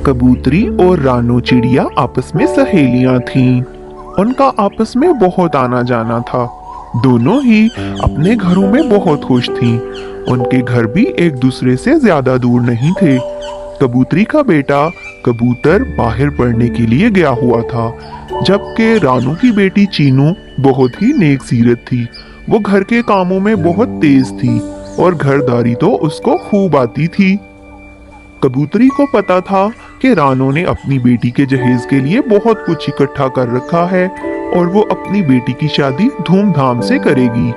कबूतरी और रानो चिड़िया आपस में सहेलियां थीं। उनका आपस में बहुत आना जाना था। दोनों ही अपने घरों में बहुत खुश थीं। उनके घर भी एक दूसरे से ज्यादा दूर नहीं थे। कबूतरी का बेटा कबूतर बाहर पढ़ने के लिए गया हुआ था, जबकि रानू की बेटी चीनू बहुत ही नेक सीरत थी। वो घर के कामों में बहुत तेज थी और घरदारी तो उसको खूब आती थी। कबूतरी को पता था कि रानो ने अपनी बेटी के जहेज के लिए बहुत कुछ इकट्ठा कर रखा है और वो अपनी बेटी की शादी धूमधाम से करेगी।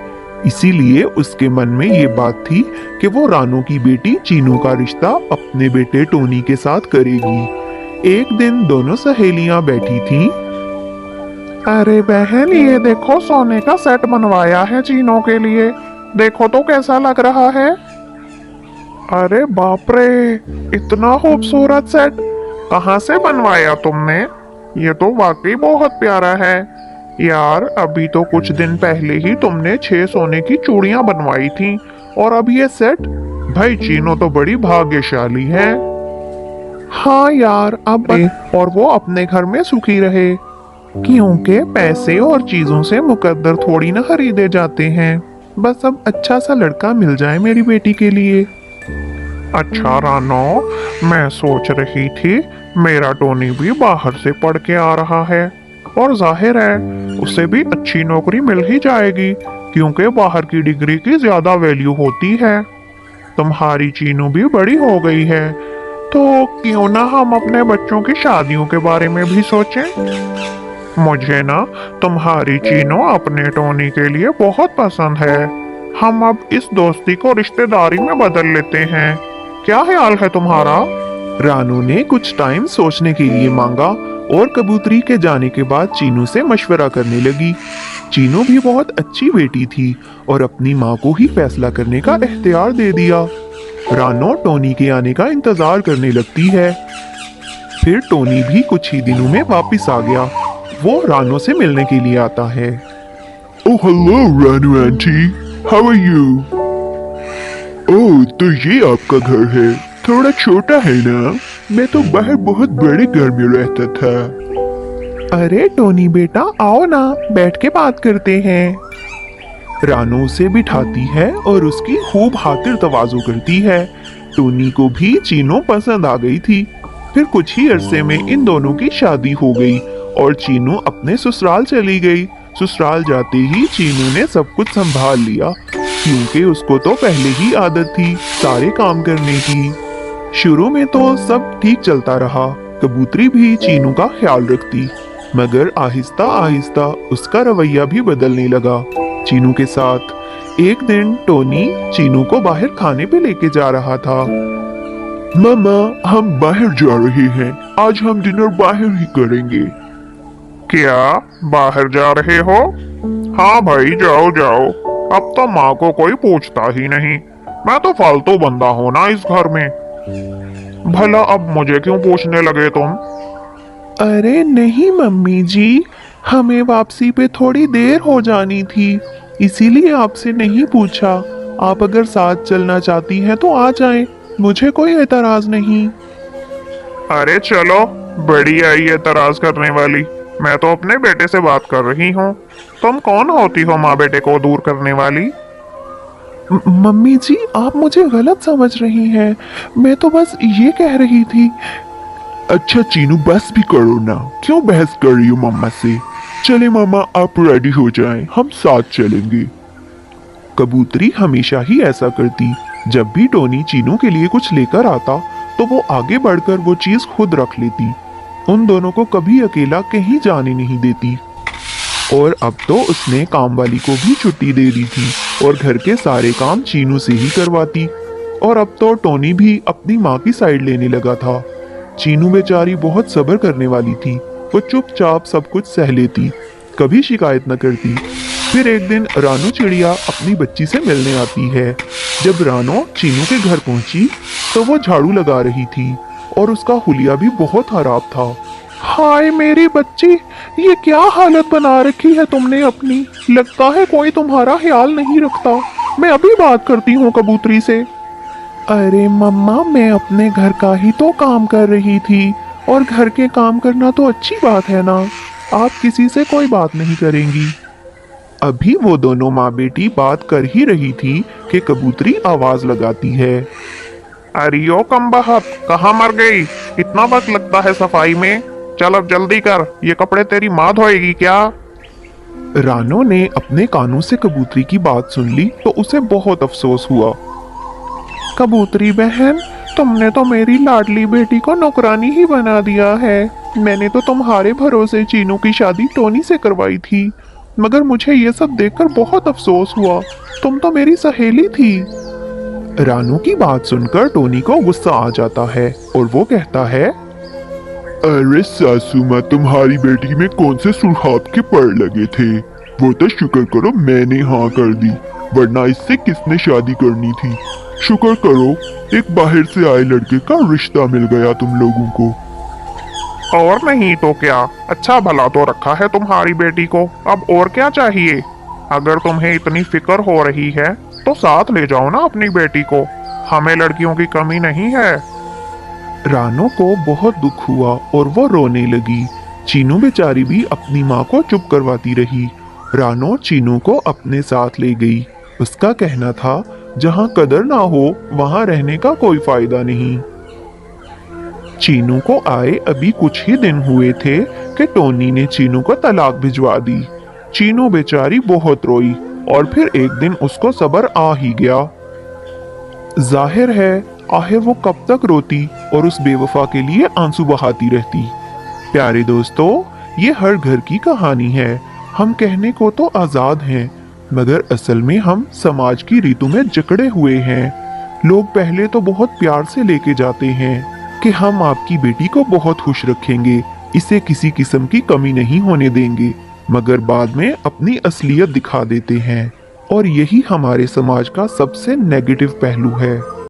इसीलिए उसके मन में ये बात थी कि वो रानो की बेटी चीनू का रिश्ता अपने बेटे टोनी के साथ करेगी। एक दिन दोनों सहेलियां बैठी थीं। अरे बहन, ये देखो सोने का सेट बनवाया है चीनों के लिए। देखो तो कैसा लग रहा है। अरे बाप रे, इतना खूबसूरत सेट कहाँ से बनवाया तुमने? ये तो वाकई बहुत प्यारा है यार। अभी तो कुछ दिन पहले ही तुमने 6 सोने की चूड़ियां बनवाई थी और अब ये सेट। भाई चीनो तो बड़ी भाग्यशाली है। हाँ यार, अब और वो अपने घर में सुखी रहे, क्योंकि पैसे और चीजों से मुकद्दर थोड़ी ना खरीदे जाते हैं। बस अब अच्छा सा लड़का मिल जाए मेरी बेटी के लिए। अच्छा रानो, मैं सोच रही थी मेरा टोनी भी बाहर से पढ़ के आ रहा है और जाहिर है उसे भी अच्छी नौकरी मिल ही जाएगी, क्योंकि बाहर की डिग्री की ज्यादा वैल्यू होती है। तुम्हारी चीनू भी बड़ी हो गई है, तो क्यों ना हम अपने बच्चों की शादियों के बारे में भी सोचें। मुझे ना तुम्हारी चीनू अपने टोनी के लिए बहुत पसंद है। हम अब इस दोस्ती को रिश्तेदारी में बदल लेते हैं। क्या ख्याल है तुम्हारा? रानू ने कुछ टाइम सोचने के लिए मांगा और कबूतरी के जाने के बाद चीनू से मशवरा करने लगी। चीनू भी बहुत अच्छी बेटी थी और अपनी माँ को ही फैसला करने का इख्तियार दे दिया। रानो टोनी के आने का इंतजार करने लगती है। फिर टोनी भी कुछ ही दिनों में वापस आ गया। वो रानो से मिलने के लिए आता है। Oh hello Ranu aunty, how are you? Oh, तो ये आपका घर है। थोड़ा छोटा है ना? मैं तो बाहर बहुत बड़े घर में रहता था। अरे टोनी बेटा, आओ ना, बैठ के बात करते हैं। रानो उसे बिठाती है और उसकी खूब खातिर तवाजु करती है। टोनी को भी चीनू पसंद आ गई थी। फिर कुछ ही अरसे में इन दोनों की शादी हो गई और चीनू अपने ससुराल चली गई। ससुराल जाते ही चीनू ने सब कुछ संभाल लिया, क्योंकि उसको तो पहले ही आदत थी सारे काम करने की। शुरू में तो सब ठीक चलता रहा। कबूतरी भी चीनू का ख्याल रखती, मगर आहिस्ता आहिस्ता उसका रवैया भी बदलने लगा चीनू के साथ। एक दिन टोनी चीनू को बाहर खाने पे लेके जा रहा था। मामा, हम बाहर जा रहे हैं। आज हम डिनर बाहर ही करेंगे। क्या बाहर जा रहे हो? हाँ भाई, जाओ जाओ। अब तो माँ को कोई पूछता ही नहीं। मैं तो फालतू बंदा हूँ ना इस घर में। भला अब मुझे क्यों पूछने लगे तुम? अरे नहीं मम्मी जी, हमें वापसी पे थोड़ी देर हो जानी थी, इसीलिए आपसे नहीं पूछा। आप अगर साथ चलना चाहती हैं तो आ जाएं, मुझे कोई एतराज नहीं। अरे चलो, बड़ी आई एतराज करने वाली। मैं तो अपने बेटे से बात कर रही हूँ। तुम कौन होती हो माँ बेटे को दूर करने वाली? मम्मी जी, आप मुझे गलत समझ रही हैं। मैं तो बस ये कह रही थी। अच्छा चीनू, बस भी करो ना। क्यों बहस कर रही हो मम्मा से? चले मामा, आप रेडी हो जाएं, हम साथ चलेंगे। कबूतरी हमेशा ही ऐसा करती। जब भी टोनी चीनू के लिए कुछ लेकर आता तो वो आगे बढ़कर वो चीज खुद रख लेती। उन दोनों को कभी अकेला कहीं जाने नहीं देती। और अब तो उसने काम वाली को भी छुट्टी दे दी थी और घर के सारे काम चीनू से ही करवाती। और अब तो टोनी भी अपनी माँ की साइड लेने लगा था। चीनू बेचारी बहुत सब्र करने वाली थी। वो चुपचाप सब कुछ सह लेती, कभी शिकायत न करती। फिर एक दिन रानू चिड़िया अपनी बच्ची से मिलने आती है। जब रानो चीनू के घर पहुंची तो वो झाड़ू लगा रही थी और उसका हुलिया भी बहुत खराब था। हाय मेरी बच्ची, ये क्या हालत बना रखी है तुमने अपनी। लगता है कोई तुम्हारा ख्याल नहीं रखता। मैं अभी बात करती हूँ कबूतरी से। अरे मम्मा, मैं अपने घर का ही तो काम कर रही थी और घर के काम करना तो अच्छी बात है ना। आप किसी से कोई बात नहीं करेंगी। अभी वो दोनों माँ बेटी बात कर ही रही थी कि कबूतरी आवाज लगाती है। अरे ओ कमबख्त, कहाँ मर गई? इतना वक्त लगता है सफाई में। चल अब जल्दी कर, ये कपड़े तेरी माँ धोएगी क्या? रानो ने अपने कानों से कबूतरी की बात सुन ली तो उसे बहुत अफसोस हुआ। कबूतरी बहन, तुमने तो मेरी लाडली बेटी को नौकरानी ही बना दिया है। मैंने तो तुम्हारे भरोसे चीनू की शादी टोनी से करवाई थी, मगर मुझे ये सब देखकर बहुत अफसोस हुआ। तुम तो मेरी सहेली थी। रानू की बात सुनकर टोनी को गुस्सा आ जाता है और वो कहता है, अरे सासू माँ, तुम्हारी बेटी में कौन से सुहाग के पड़ लगे थे? वो तो शुक्र करो मैंने हाँ कर दी, वरना इससे किसने शादी करनी थी। शुक्र करो एक बाहर से आए लड़के का रिश्ता मिल गया तुम लोगों को। और नहीं तो क्या, अच्छा भला तो रखा है तुम्हारी बेटी को, अब और क्या चाहिए? अगर तुम्हें इतनी फिक्र हो रही है तो साथ ले जाओ ना अपनी बेटी को, हमें लड़कियों की कमी नहीं है। रानो को बहुत दुख हुआ और वो रोने लगी। चीनू बेचारी भी अपनी माँ को चुप करवाती रही। रानो चीनू को अपने साथ ले गई। उसका कहना था, जहाँ कदर ना हो वहाँ रहने का कोई फायदा नहीं। चीनू को आए अभी कुछ ही दिन हुए थे कि टोनी ने चीनू को तलाक भिजवा दी। चीनू बेचारी बहुत रोई और फिर एक दिन उसको सब्र आ ही गया। जाहिर है आखिर वो कब तक रोती और उस बेवफा के लिए आंसू बहाती रहती। प्यारे दोस्तों, ये हर घर की कहानी है। हम कहने को तो आजाद हैं, मगर असल में हम समाज की रीतों में जकड़े हुए हैं। लोग पहले तो बहुत प्यार से लेके जाते हैं कि हम आपकी बेटी को बहुत खुश रखेंगे, इसे किसी किस्म की कमी नहीं होने देंगे, मगर बाद में अपनी असलियत दिखा देते हैं। और यही हमारे समाज का सबसे नेगेटिव पहलू है।